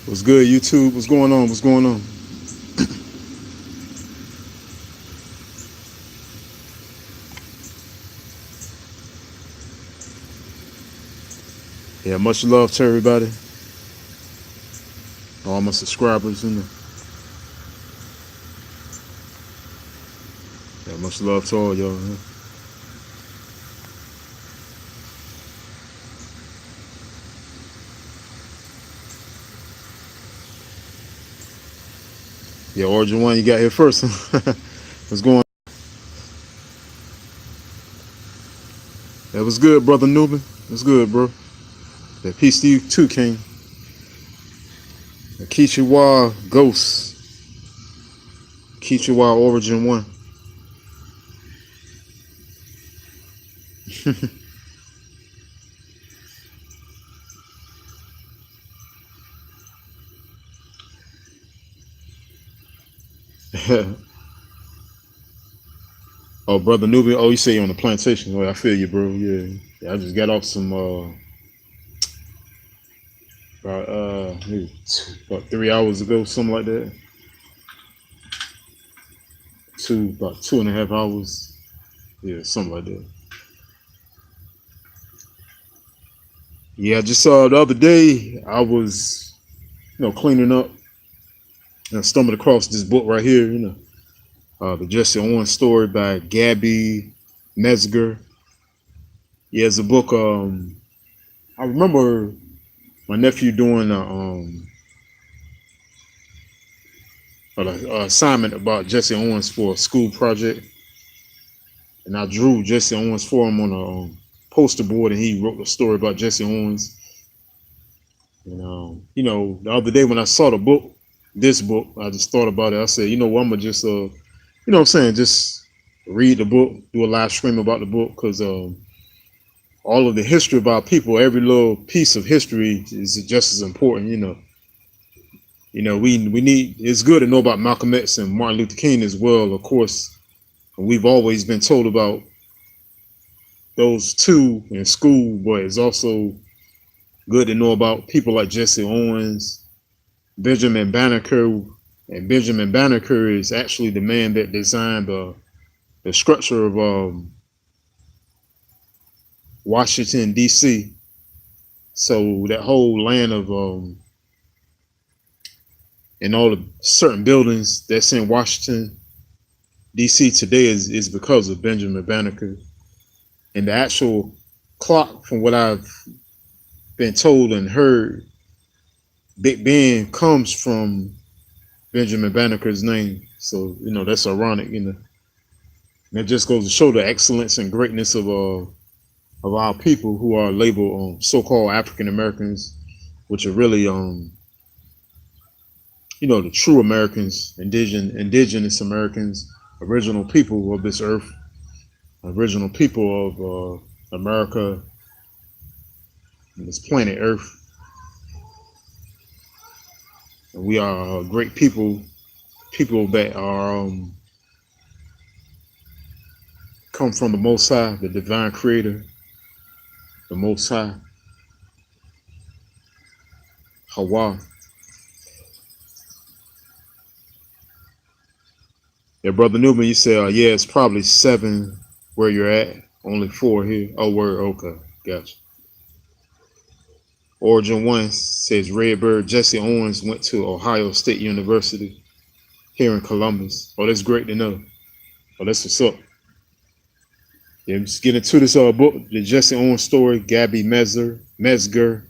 What's good, YouTube? What's going on? What's going on? Yeah, much love to everybody. All my subscribers, yeah, much love to all y'all. Yeah, Origin One, you got here first. What's going on? That was good, brother Newman. That's good, bro. Yeah, peace to you too, King. Kichiwa Ghost. Kichiwa Origin One. Oh, brother Newman. Oh, you say you on the plantation. Well, I feel you, bro. Yeah, I just got off some maybe about 3 hours ago, something like that. About 2.5 hours. Yeah, something like that. Yeah, I just saw the other day. I was, cleaning up and I stumbled across this book right here. The Jesse Owens story by Gabby Mesger. Yeah, it's a book. I remember my nephew doing an assignment about Jesse Owens for a school project, and I drew Jesse Owens for him on a poster board, and he wrote a story about Jesse Owens. And the other day when I saw this book, I just thought about it. I said, I'm gonna just, what I'm saying, just read the book, do a live stream about the book, because all of the history of our people, every little piece of history is just as important. We need. It's good to know about Malcolm X and Martin Luther King as well. Of course, we've always been told about those two in school, but it's also good to know about people like Jesse Owens, Benjamin Banneker, and Benjamin Banneker is actually the man that designed the structure of Washington D.C. So that whole land of and all the certain buildings that's in Washington D.C. today is because of Benjamin Banneker. And the actual clock, from what I've been told and heard, Big Ben comes from Benjamin Banneker's name. So that's ironic. And it just goes to show the excellence and greatness of our people who are labeled so-called African Americans, which are really the true Americans, indigenous Americans, original people of this earth, original people of America and this planet Earth. And we are great people that are come from the Most High, the divine creator, the Most High, Hawa. Yeah, Brother Newman, you said, yeah, it's probably 7 where you're at, only 4 here. Oh, word, okay, gotcha. Origin One says Redbird Jesse Owens went to Ohio State University here in Columbus. Oh, that's great to know. Oh, that's what's up. Yeah, just get into this book, the Jesse Owens story, Gabby Mesger.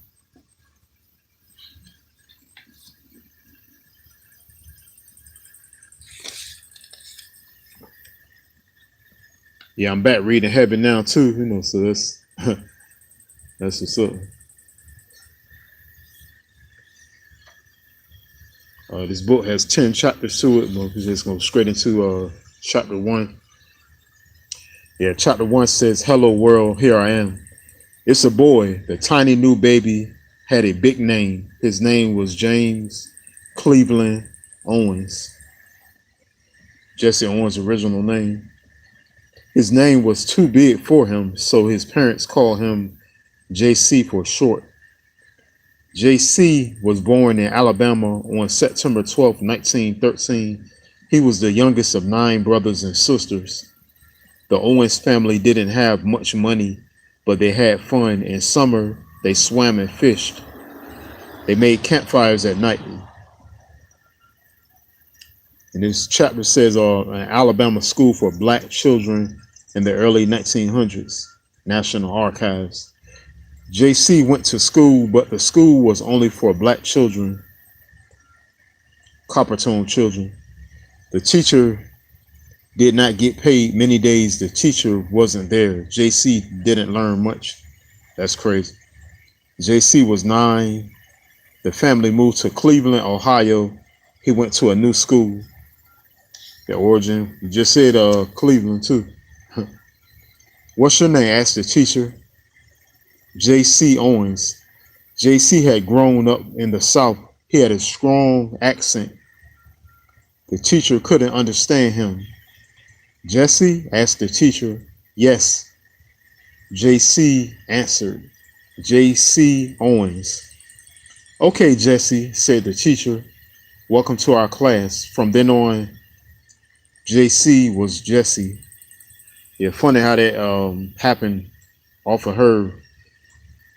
Yeah, I'm back reading Heaven now too, so that's that's what's up. This book has 10 chapters to it, but we're just going straight into chapter 1. Yeah, chapter 1 says, "Hello world, here I am. It's a boy. The tiny new baby had a big name. His name was James Cleveland Owens. Jesse Owens' original name. His name was too big for him, so his parents called him JC for short. JC was born in Alabama on September 12, 1913. He was the youngest of 9 brothers and sisters. The Owens family didn't have much money, but they had fun. In summer, they swam and fished. They made campfires at night. And this chapter says an Alabama school for black children in the early 1900s, National Archives. JC went to school, but the school was only for black children, Coppertone children. The teacher did not get paid. Many days the teacher wasn't there. JC didn't learn much. That's crazy. JC was 9. The family moved to Cleveland, Ohio. He went to a new school. The origin, you just said Cleveland too. What's your name? Asked the teacher. JC Owens. JC had grown up in the South. He had a strong accent. The teacher couldn't understand him. Jesse? Asked the teacher. Yes. JC answered. JC Owens. Okay, Jesse, said the teacher. Welcome to our class. From then on, JC was Jesse. Yeah, funny how that happened off of her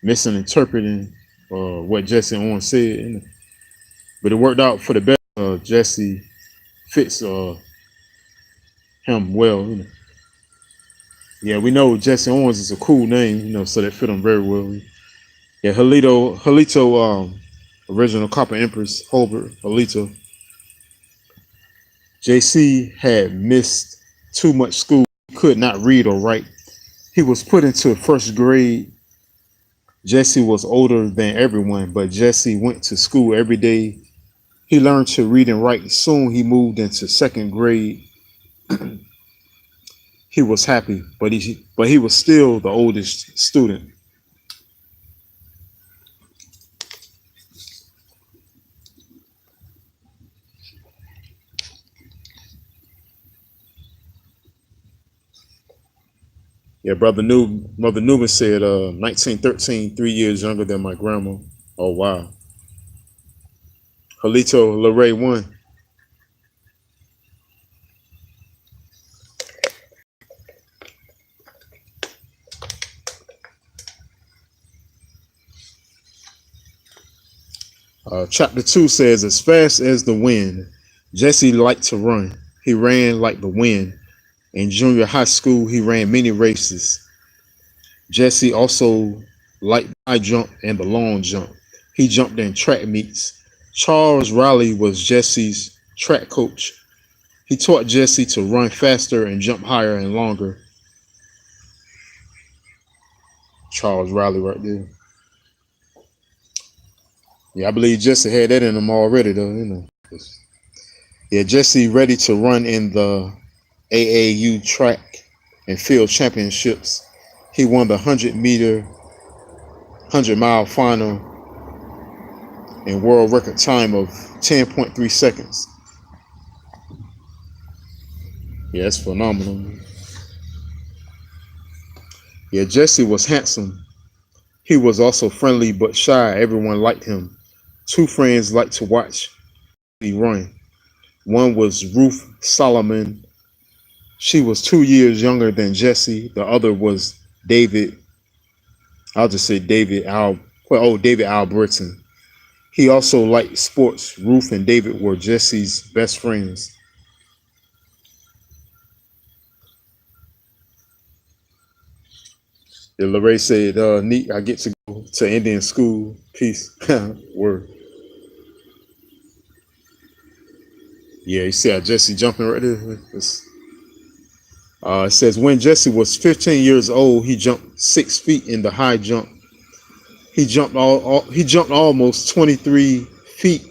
misinterpreting what Jesse Owens said. But it worked out for the best. Jesse fits him well. Yeah, we know Jesse Owens is a cool name, so that fit him very well. Yeah, Halito, original Copper Empress, Holbert, Halito. JC had missed too much school. He could not read or write. He was put into first grade. Jesse was older than everyone, but Jesse went to school every day. He learned to read and write. Soon he moved into second grade. He was happy, but he was still the oldest student. Yeah, Mother Newman said 1913, 3 years younger than my grandma. Oh, wow. Halito Lorray 1. Chapter 2 says, as fast as the wind, Jesse liked to run. He ran like the wind. In junior high school, he ran many races. Jesse also liked the high jump and the long jump. He jumped in track meets. Charles Riley was Jesse's track coach. He taught Jesse to run faster and jump higher and longer. Charles Riley right there. Yeah, I believe Jesse had that in him already, though. Yeah, Jesse ready to run in the AAU track and field championships. He won the 100-mile final in world record time of 10.3 seconds. Yeah, that's phenomenal. Yeah, Jesse was handsome. He was also friendly but shy. Everyone liked him. 2 friends liked to watch me run. One was Ruth Solomon. She was 2 years younger than Jesse. The other was David. I'll just say David Albritton. He also liked sports. Ruth and David were Jesse's best friends. Yeah, Lorray said, neat, I get to go to Indian school. Peace. Word. Yeah, you see how Jesse jumping right there? It says, when Jesse was 15 years old, he jumped 6 feet in the high jump. He jumped almost 23 feet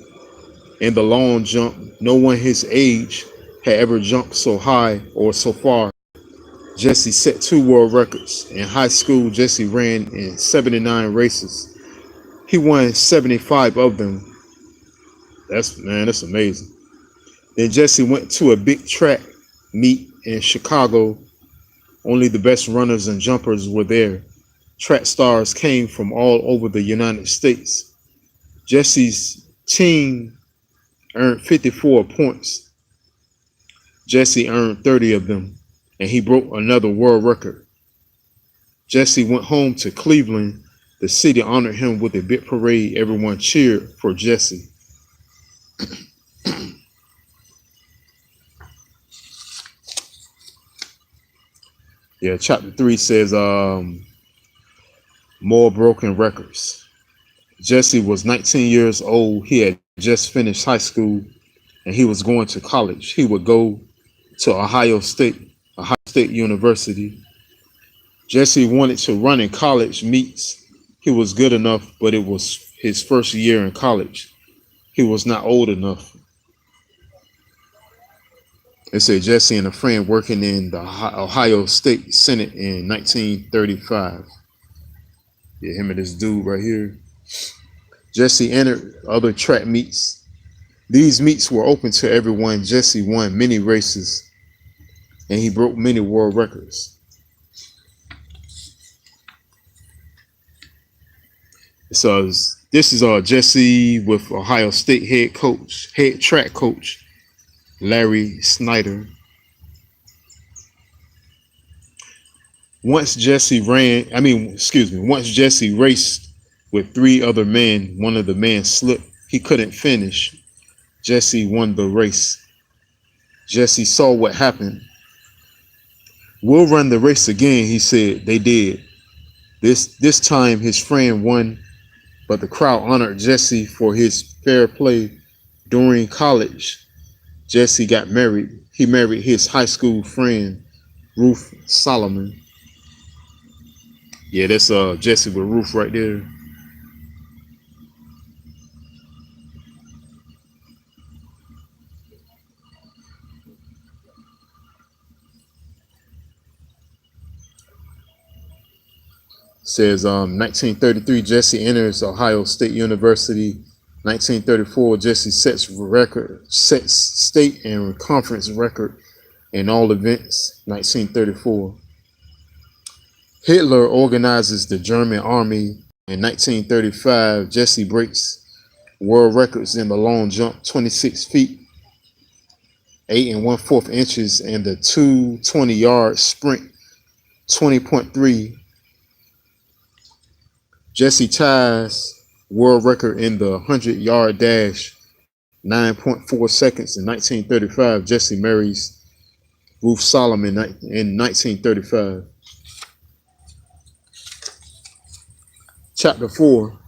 in the long jump. No one his age had ever jumped so high or so far. Jesse set 2 world records. In high school, Jesse ran in 79 races. He won 75 of them. That's amazing. Then Jesse went to a big track meet in Chicago. Only the best runners and jumpers were there. Track stars came from all over the United States. Jesse's team earned 54 points. Jesse earned 30 of them, and he broke another world record. Jesse went home to Cleveland. The city honored him with a big parade. Everyone cheered for Jesse. Yeah, chapter 3 says more broken records. Jesse was 19 years old. He had just finished high school and he was going to college. He would go to Ohio State University. Jesse wanted to run in college meets. He was good enough, but it was his first year in college. He was not old enough. It said Jesse and a friend working in the Ohio State Senate in 1935. Yeah, him and this dude right here. Jesse entered other track meets. These meets were open to everyone. Jesse won many races and he broke many world records. So this is Jesse with Ohio State head track coach, Larry Snyder. Once Jesse raced with 3 other men, one of the men slipped. He couldn't finish. Jesse won the race. Jesse saw what happened. We'll run the race again, he said. They did. This time his friend won, but the crowd honored Jesse for his fair play. During college, Jesse got married. He married his high school friend, Ruth Solomon. Yeah, that's Jesse with Ruth right there. Says 1933, Jesse enters Ohio State University. 1934, Jesse sets state and conference record in all events. 1934. Hitler organizes the German army. In 1935, Jesse breaks world records in the long jump, 26 feet, 8 1/4 inches, and the 220-yard sprint, 20.3. Jesse ties world record in the 100-yard dash, 9.4 seconds in 1935. Jesse marries Ruth Solomon in 1935. Chapter 4.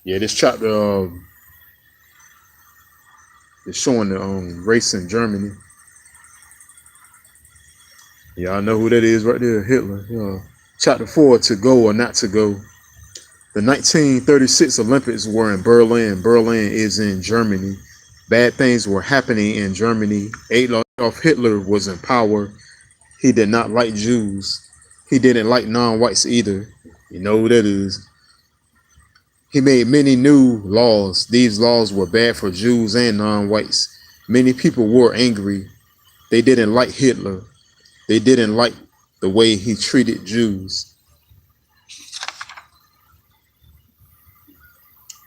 Yeah, this chapter is showing the race in Germany. Yeah, I know who that is right there, Hitler. Yeah. Chapter 4, to go or not to go. The 1936 Olympics were in Berlin. Berlin is in Germany. Bad things were happening in Germany. Adolf Hitler was in power. He did not like Jews. He didn't like non-whites either. You know who that is. He made many new laws. These laws were bad for Jews and non-whites. Many people were angry. They didn't like Hitler. They didn't like the way he treated Jews.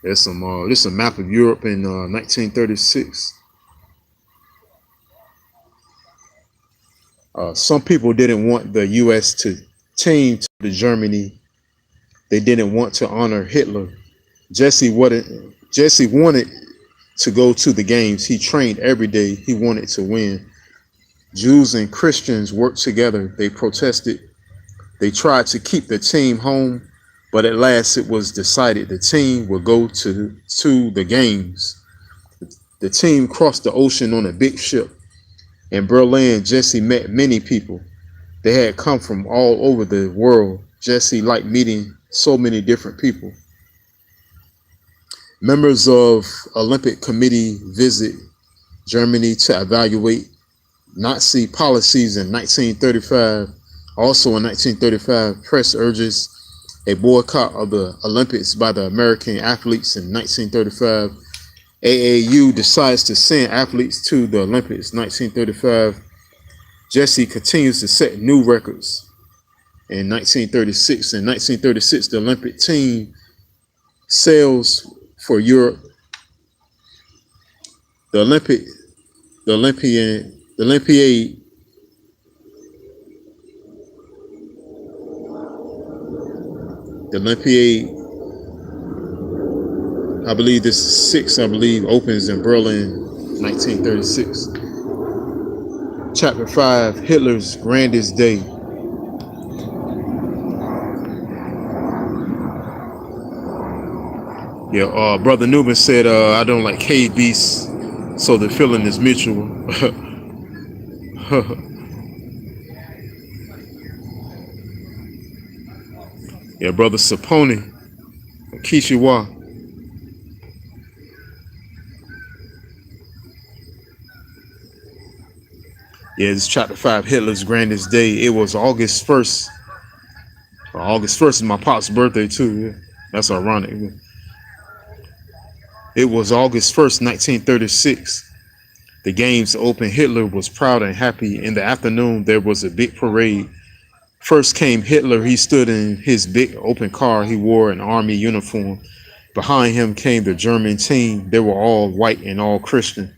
This is a map of Europe in 1936. Some people didn't want the U.S. team to Germany. They didn't want to honor Hitler. Jesse wanted to go to the games. He trained every day. He wanted to win. Jews and Christians worked together. They protested. They tried to keep the team home, but at last it was decided the team would go to the games. The team crossed the ocean on a big ship. In Berlin, Jesse met many people. They had come from all over the world. Jesse liked meeting so many different people. Members of Olympic Committee visit Germany to evaluate Nazi policies in 1935. Also in 1935, press urges a boycott of the Olympics by the American athletes. In 1935, AAU decides to send athletes to the Olympics. 1935, Jesse continues to set new records. In 1936, the Olympic team sails for Europe. The Olympic, the Olympian, the Olympiad, the Olympiad. I believe this is six. I believe opens in Berlin, 1936. Chapter 5: Hitler's Grandest Day. Yeah, Brother Newman said, I don't like cave beasts, so the feeling is mutual. Yeah, Brother Saponi, Kishiwa. Yeah, it's chapter 5, Hitler's Grandest Day. It was August 1st. August 1st is my pop's birthday, too. Yeah. That's ironic. It was August 1st, 1936. The games opened. Hitler was proud and happy. In the afternoon, there was a big parade. First came Hitler. He stood in his big open car. He wore an army uniform. Behind him came the German team. They were all white and all Christian.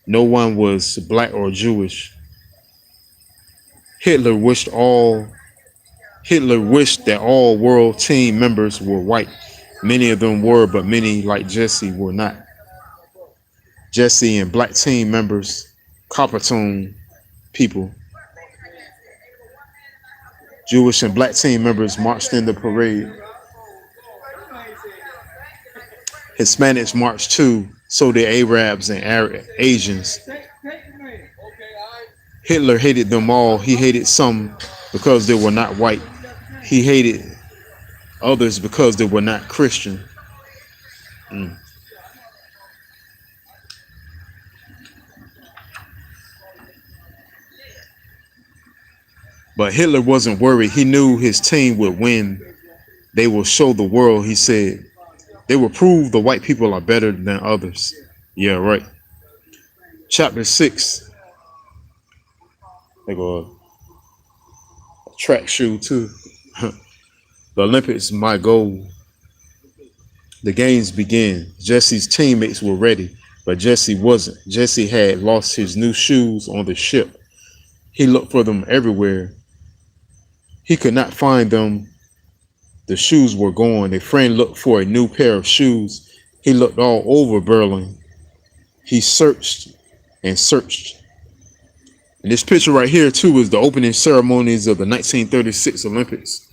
No one was black or Jewish. Hitler wished that all world team members were white. Many of them were, but many, like Jesse, were not. Jesse and black team members, Coppertone people, Jewish and black team members marched in the parade. Hispanics marched too, so did Arabs and Asians. Hitler hated them all. He hated some because they were not white. He hated others because they were not Christian. But Hitler wasn't worried. He knew his team would win. They will show the world, he said. They will prove the white people are better than others. Yeah, right. Chapter 6. They go a track shoe too. The Olympics, my goal. The games began. Jesse's teammates were ready, but Jesse wasn't. Jesse had lost his new shoes on the ship. He looked for them everywhere. He could not find them. The shoes were gone. A friend looked for a new pair of shoes. He looked all over Berlin. He searched and searched. And this picture right here too is the opening ceremonies of the 1936 Olympics.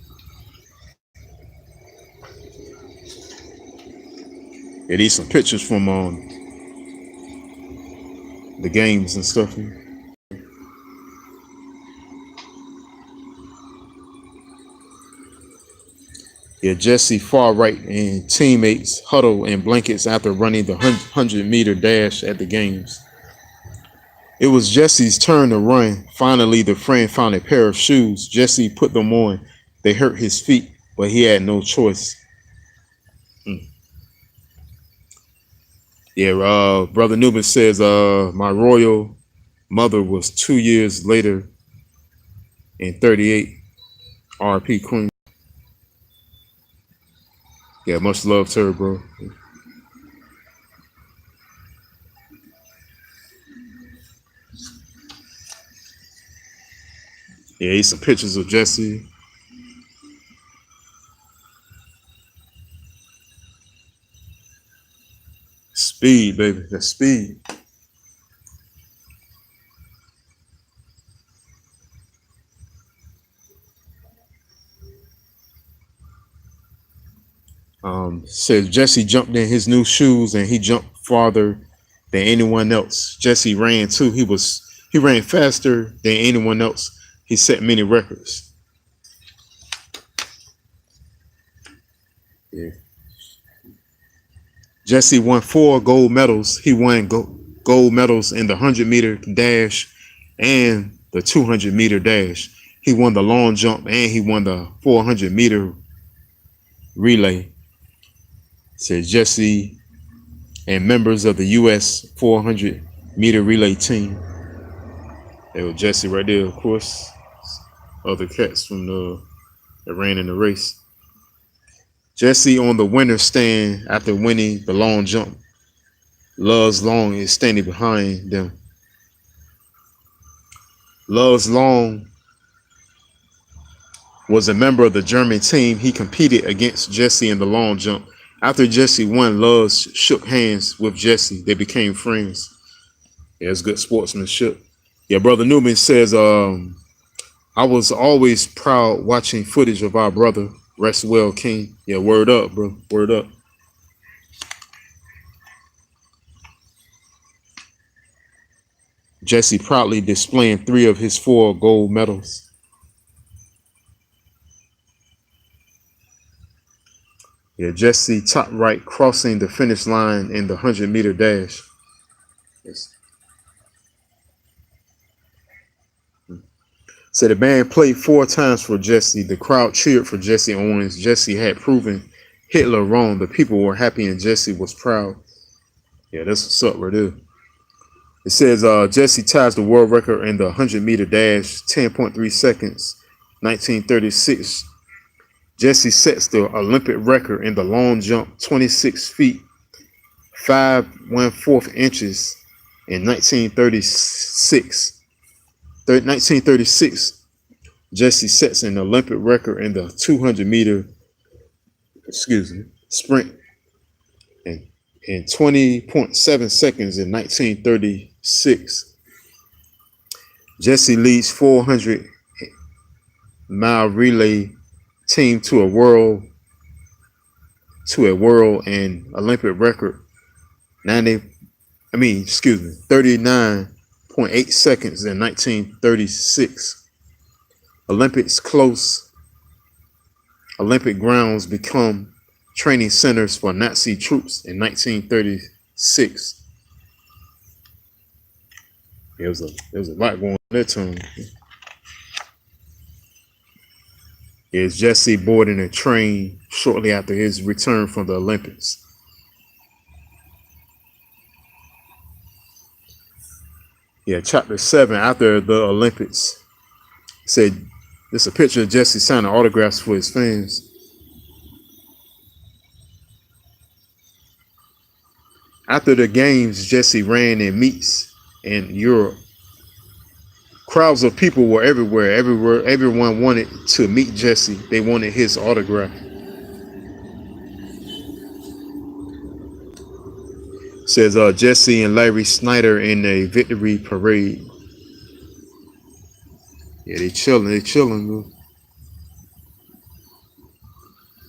Yeah, these some pictures from the games and stuff. Yeah, Jesse far right and teammates huddle in blankets after running the 100-meter dash at the games. It was Jesse's turn to run. Finally, the friend found a pair of shoes. Jesse put them on. They hurt his feet, but he had no choice. Yeah, Brother Newman says, my royal mother was 2 years later in 38. R.P. Queen. Yeah, much love to her, bro. Yeah, here's some pictures of Jesse. Speed, baby. That's speed. Says Jesse jumped in his new shoes and he jumped farther than anyone else. Jesse ran too. He ran faster than anyone else. He set many records. Yeah. Jesse won 4 gold medals. He won gold medals in the 100-meter dash and the 200-meter dash. He won the long jump and he won the 400-meter relay. Says Jesse and members of the U.S. 400-meter relay team. There was Jesse right there, of course. Other cats from that ran in the race. Jesse on the winner's stand after winning the long jump. Love's Long is standing behind them. Love's Long was a member of the German team. He competed against Jesse in the long jump. After Jesse won, Love shook hands with Jesse. They became friends. Yeah, it's good sportsmanship. Yeah, Brother Newman says, I was always proud watching footage of our brother. Rest well, King. Yeah, word up, bro. Word up. Jesse proudly displaying 3 of his 4 gold medals. Yeah, Jesse top right crossing the finish line in the 100-meter dash. Yes. So the band played 4 times for Jesse. The crowd cheered for Jesse Owens. Jesse had proven Hitler wrong. The people were happy and Jesse was proud. Yeah, that's what's up right there. It says Jesse ties the world record in the 100-meter dash, 10.3 seconds, 1936. Jesse sets the Olympic record in the long jump, 26 feet, 5 1/4 inches in 1936. 1936, Jesse sets an Olympic record in the 200-meter, sprint in 20.7 seconds in 1936. Jesse leads 400-mile relay team to a world and Olympic record 39.8 seconds in 1936. Olympic grounds become training centers for Nazi troops in 1936. There was a lot going on that time. Is Jesse boarding a train shortly after his return from the Olympics. Yeah, chapter 7 after the Olympics said this is a picture of Jesse signing autographs for his fans. After the games, Jesse ran in meets in Europe. Crowds of people were everywhere. Everyone wanted to meet Jesse. They wanted his autograph. Says Jesse and Larry Snyder in a victory parade. Yeah, they chilling.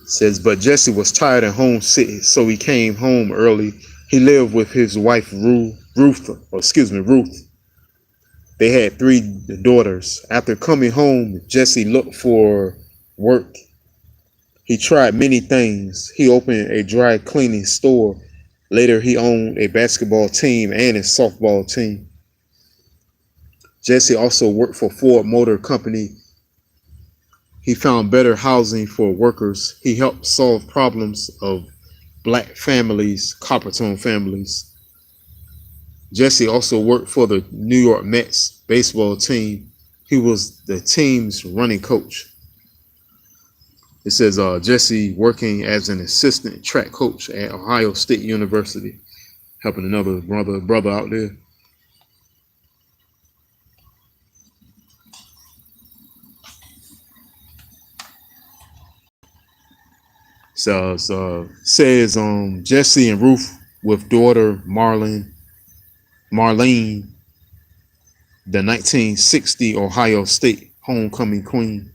Says, but Jesse was tired and homesick, so he came home early. He lived with his wife Ruth. They had 3 daughters. After coming home, Jesse looked for work. He tried many things. He opened a dry cleaning store. Later, he owned a basketball team and a softball team. Jesse also worked for Ford Motor Company. He found better housing for workers. He helped solve problems of black families, Coppertone families. Jesse also worked for the New York Mets baseball team. He was the team's running coach. It says Jesse working as an assistant track coach at Ohio State University, helping another brother out there. So says Jesse and Ruth with daughter Marlene, the 1960 Ohio State homecoming queen.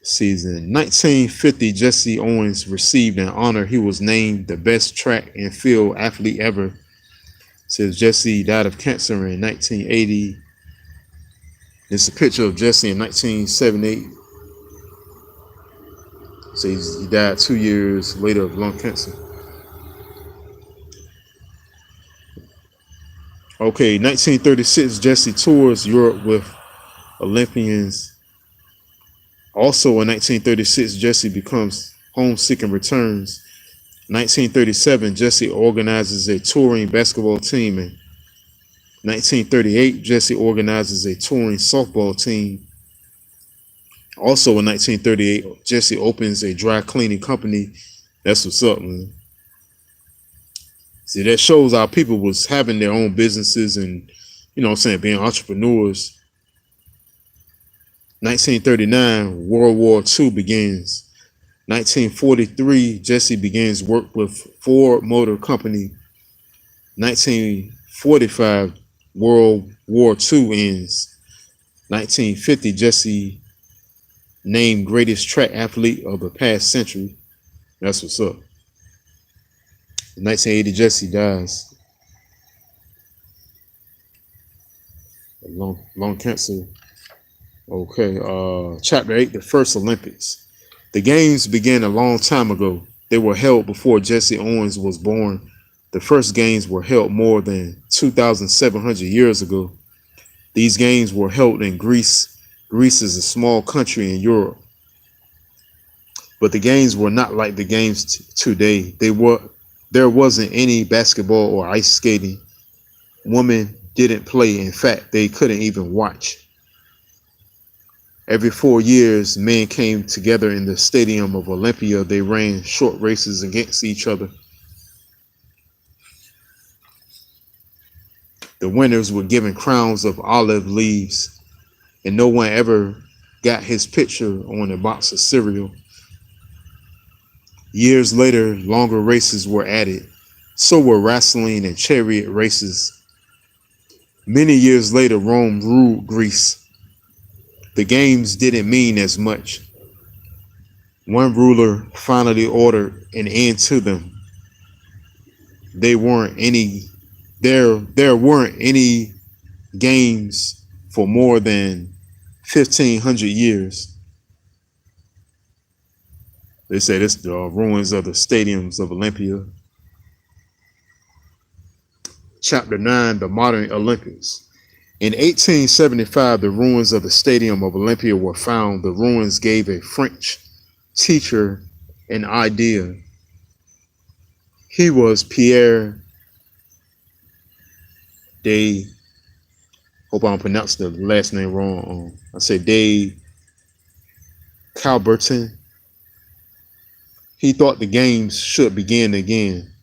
Season 1950, Jesse Owens received an honor. He was named the best track and field athlete ever. Says Jesse died of cancer in 1980. It's a picture of Jesse in 1978. Says he died 2 years later of lung cancer. Okay, 1936, Jesse tours Europe with Olympians. Also in 1936, Jesse becomes homesick and returns. 1937, Jesse organizes a touring basketball team. In 1938, Jesse organizes a touring softball team. Also in 1938, Jesse opens a dry cleaning company. That's what's up, man. See, that shows our people was having their own businesses and, you know what I'm saying, being entrepreneurs. 1939, World War II begins. 1943, Jesse begins work with Ford Motor Company. 1945, World War II ends. 1950, Jesse named greatest track athlete of the past century. That's what's up. In 1980, Jesse dies. Lung cancer. Okay. Chapter 8, the first Olympics. The games began a long time ago. They were held before Jesse Owens was born. The first games were held more than 2,700 years ago. These games were held in Greece. Greece is a small country in Europe. But the games were not like the games today. There wasn't any basketball or ice skating. Women didn't play. In fact, they couldn't even watch. Every 4 years, men came together in the stadium of Olympia. They ran short races against each other. The winners were given crowns of olive leaves, and no one ever got his picture on a box of cereal. Years later, longer races were added. So were wrestling and chariot races. Many years later, Rome ruled Greece. The games didn't mean as much. One ruler finally ordered an end to them. There weren't any games for more than 1,500 years. They say this the ruins of the stadiums of Olympia. Chapter 9, the modern Olympics. In 1875, the ruins of the Stadium of Olympia were found. The ruins gave a French teacher an idea. He was Pierre de, hope I don't pronounce the last name wrong. I say de Coubertin. He thought the games should begin again.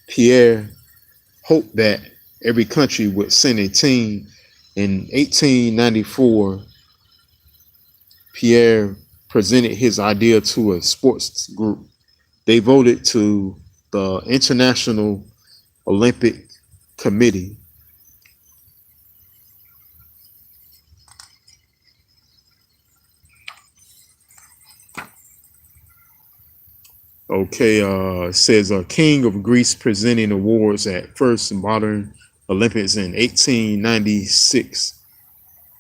Pierre hoped that every country would send a team. In 1894, Pierre presented his idea to a sports group. They voted to the International Olympic Committee. Okay, it says King of Greece presenting awards at first modern Olympics in 1896.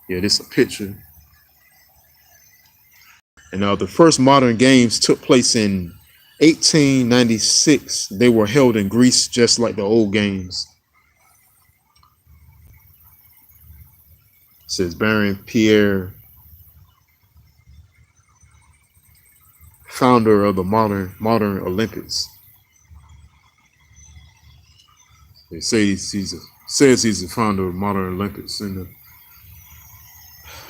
Yeah, this is a picture. And the first modern games took place in 1896. They were held in Greece just like the old games. It says Baron Pierre, founder of the modern Olympics. They say says he's the founder of modern Olympics.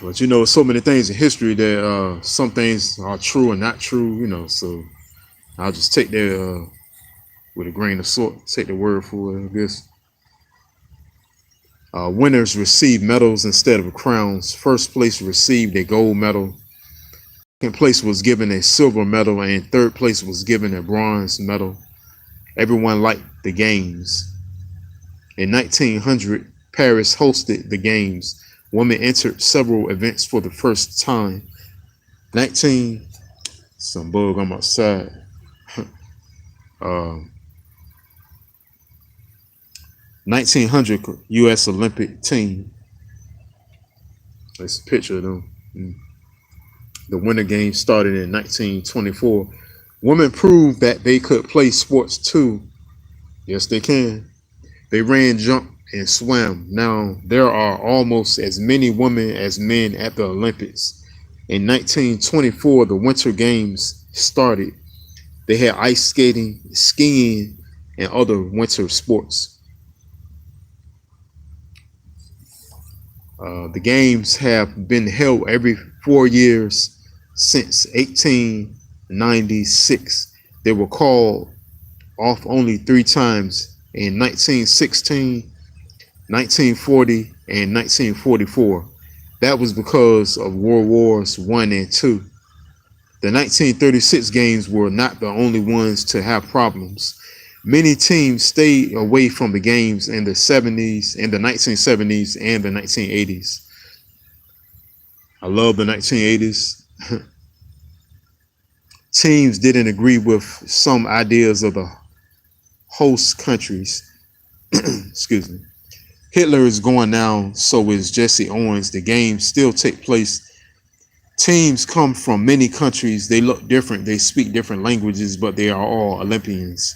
But you know, so many things in history that some things are true and not true. You know, so I'll just take that with a grain of salt. Take the word for it, I guess. Winners received medals instead of crowns. First place received a gold medal. Second place was given a silver medal, and third place was given a bronze medal. Everyone liked the games. In 1900, Paris hosted the games. Women entered several events for the first time. Some bug on my side. 1900 U.S. Olympic team. That's a picture of them. The Winter Games started in 1924. Women proved that they could play sports too. Yes, they can. They ran, jumped, and swam. Now, there are almost as many women as men at the Olympics. In 1924, the Winter Games started. They had ice skating, skiing, and other winter sports. The games have been held 4 years since 1896. They were called off only 3 times in 1916, 1940, and 1944. That was because of World Wars I and II. The 1936 games were not the only ones to have problems. Many teams stayed away from the games in the 70s, in the 1970s, and the 1980s. I love the 1980s. Teams didn't agree with some ideas of the host countries. Excuse me. Hitler is going now, so is Jesse Owens. The games still take place. Teams come from many countries. They look different. They speak different languages, but they are all Olympians.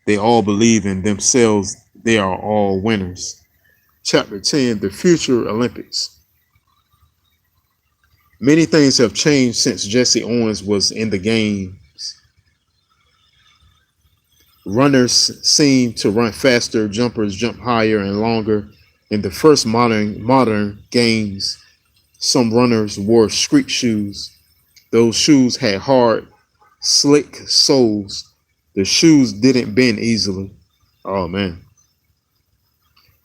They all believe in themselves. They are all winners. Chapter 10, the future Olympics. Many things have changed since Jesse Owens was in the games. Runners seem to run faster, jumpers jump higher and longer. In the first modern games, some runners wore street shoes. Those shoes had hard, slick soles. The shoes didn't bend easily. Oh man.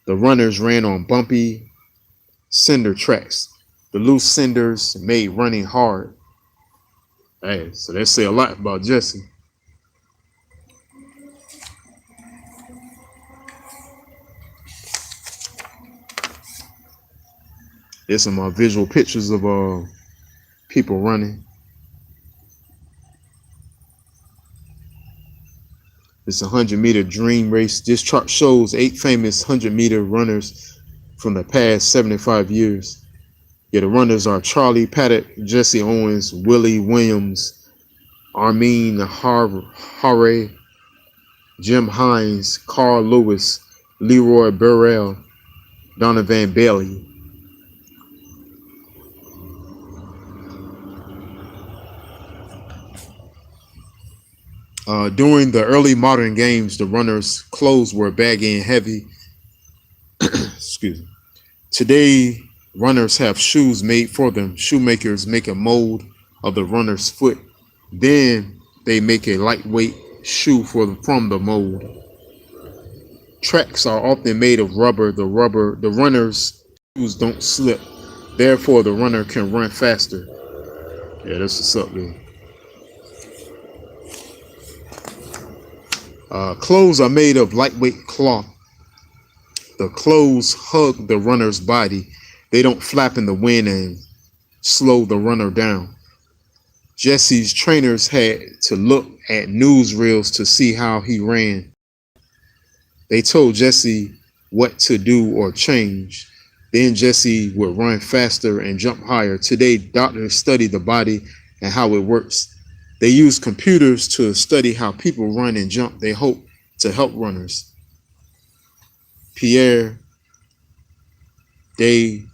The runners ran on bumpy cinder tracks. The loose cinders made running hard. Hey, so that say a lot about Jesse. There's some visual pictures of people running. It's a 100-meter dream race. This chart shows 8 famous 100-meter runners from the past 75 years. Yeah, the runners are Charlie Paddock, Jesse Owens, Willie Williams, Armin Hare, Jim Hines, Carl Lewis, Leroy Burrell, Donovan Bailey. During the early modern games, the runners' clothes were baggy and heavy. Excuse me. Today, runners have shoes made for them. Shoemakers make a mold of the runner's foot. Then they make a lightweight shoe from the mold. Tracks are often made of rubber. The runner's shoes don't slip. Therefore, the runner can run faster. Yeah, that's what's up there. Clothes are made of lightweight cloth. The clothes hug the runner's body. They don't flap in the wind and slow the runner down. Jesse's trainers had to look at newsreels to see how he ran. They told Jesse what to do or change. Then Jesse would run faster and jump higher. Today, doctors study the body and how it works. They use computers to study how people run and jump. They hope to help runners. Pierre de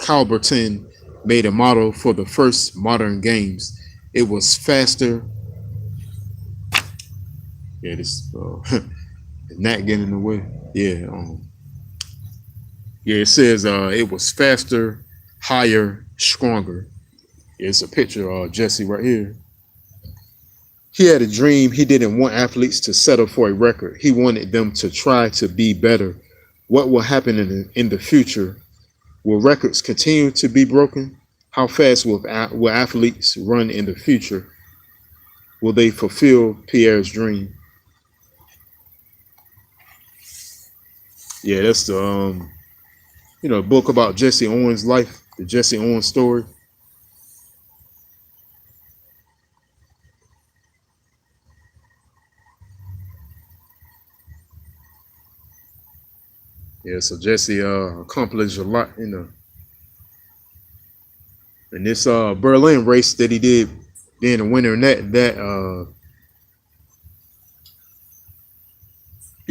Coubertin made a model for the first modern games. It was faster. Yeah, this not getting in the way. Yeah, it says it was faster, higher, stronger. It's a picture of Jesse right here. He had a dream. He didn't want athletes to settle for a record. He wanted them to try to be better. What will happen in the future? Will records continue to be broken? How fast will athletes run in the future? Will they fulfill Pierre's dream? Yeah, that's the book about Jesse Owens' life, the Jesse Owens story. Yeah, so Jesse accomplished a lot, in this Berlin race that he did. Then the winner in that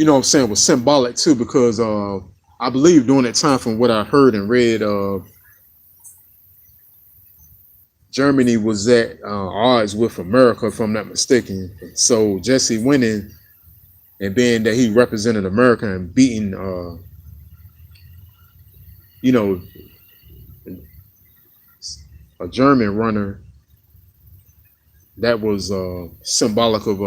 what I'm saying, was symbolic too, because I believe during that time, from what I heard and read, Germany was at odds with America, if I'm not mistaken. So Jesse winning and being that he represented America and beating you know, a German runner that was symbolic of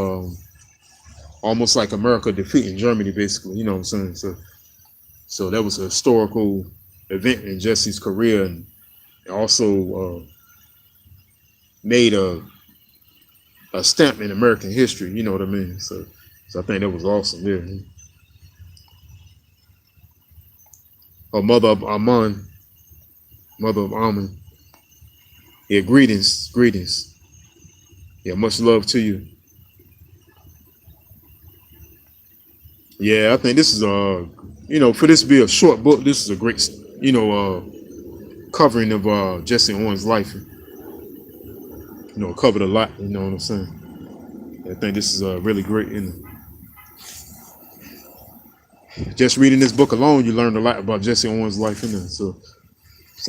almost like America defeating Germany, basically. You know what I'm saying? So that was a historical event in Jesse's career, and also made a stamp in American history. You know what I mean? So I think that was awesome. Yeah. Her mother of Armand, mother of Armand. Yeah, greetings, greetings. Yeah, much love to you. Yeah, I think this is for this to be a short book, this is a great, covering of Jesse Owens' life. Covered a lot. You know what I'm saying? I think this is really great. And just reading this book alone, you learned a lot about Jesse Owens' life in there. So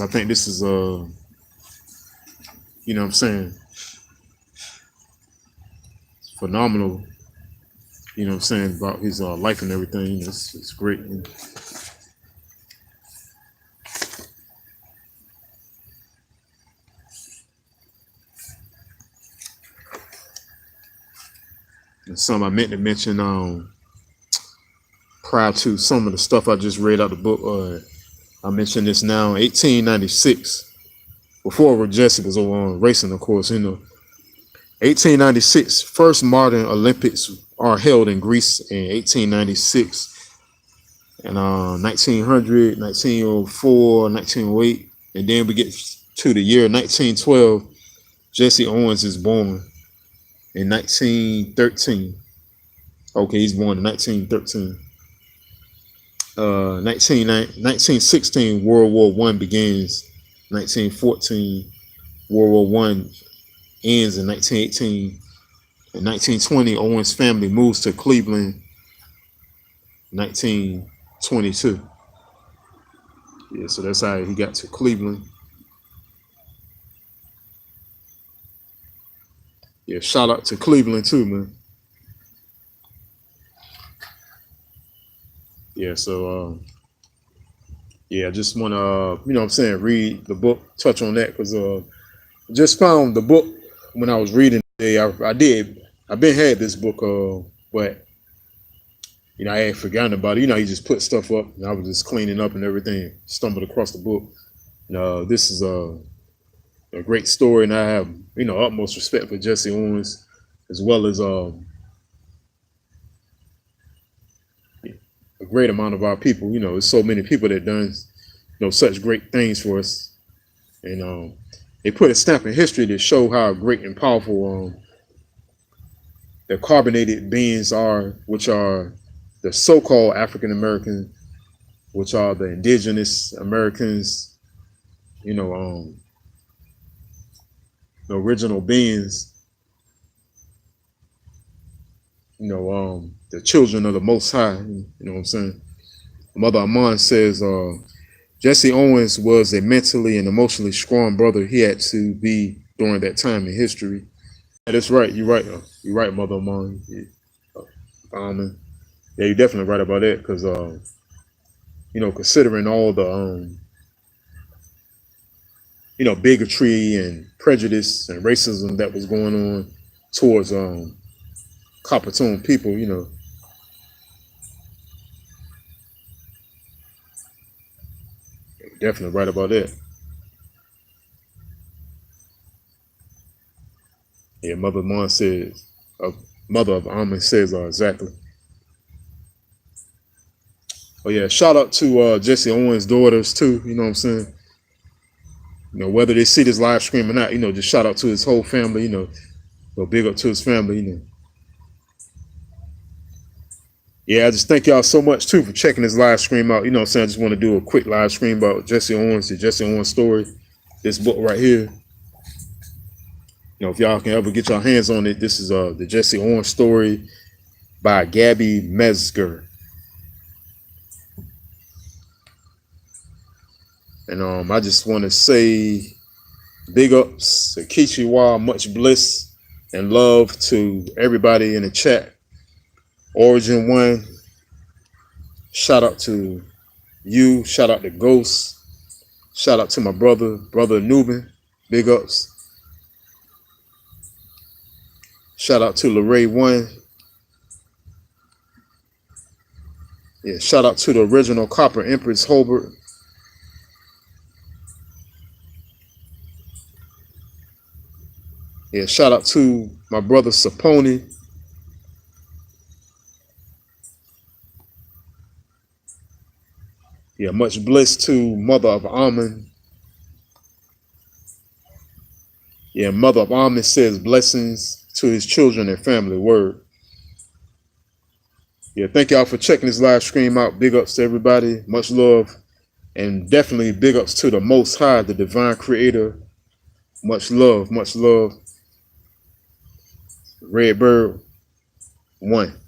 I think this is what I'm saying, phenomenal. You know what I'm saying, about his life and everything. It's great. And some I meant to mention prior to some of the stuff I just read out the book. I mentioned this now, 1896, before Jesse was on racing, of course. 1896, first modern Olympics are held in Greece in 1896. And 1900, 1904, 1908, and then we get to the year 1912. Jesse Owens is born in 1913. Okay, he's born in 1913. 1916, World War One begins. 1914, World War One ends in 1918. In 1920, Owens' family moves to Cleveland. 1922. Yeah, so that's how he got to Cleveland. Yeah, shout out to Cleveland too, man. Yeah, so I just want to, read the book, touch on that, because just found the book when I was reading today. I've been had this book, but I had forgotten about it. You just put stuff up, and I was just cleaning up and everything, stumbled across the book. This is a great story, and I have, utmost respect for Jesse Owens, as well as a great amount of our people. There's so many people that done, such great things for us, and they put a stamp in history to show how great and powerful the carbonated beings are, which are the so-called African American, which are the indigenous Americans, the original beings, the children of the Most High. You know what I'm saying? Mother Amon says, Jesse Owens was a mentally and emotionally strong brother he had to be during that time in history. Yeah, that's right. You're right. You're right, Mother Amon. Yeah, you're definitely right about that, because considering all the bigotry and prejudice and racism that was going on towards Coppertone people, definitely right about that. Yeah, Mother Mon says, Mother of Almond says exactly. Oh yeah, shout out to Jesse Owens' daughters too. You know what I'm saying? Whether they see this live stream or not, just shout out to his whole family. Big up to his family. Yeah, I just thank y'all so much too for checking this live stream out. You know what I'm saying? I just want to do a quick live stream about Jesse Owens, the Jesse Owens story. This book right here. If y'all can ever get your hands on it, this is the Jesse Owens story by Gabby Mezger. And I just want to say big ups to Kichiwa, much bliss and love to everybody in the chat. Origin One, shout out to you, shout out to Ghost, Shout out to my brother Nubin. Big ups. Shout out to Lorray One. Yeah, shout out to the original Copper Empress Holbert. Yeah, shout out to my brother Saponi. Yeah, much bliss to Mother of Amen. Yeah, Mother of Amen says blessings to his children and family. Word. Yeah, thank y'all for checking this live stream out. Big ups to everybody. Much love. And definitely big ups to the Most High, the Divine Creator. Much love, much love. Redbird 1.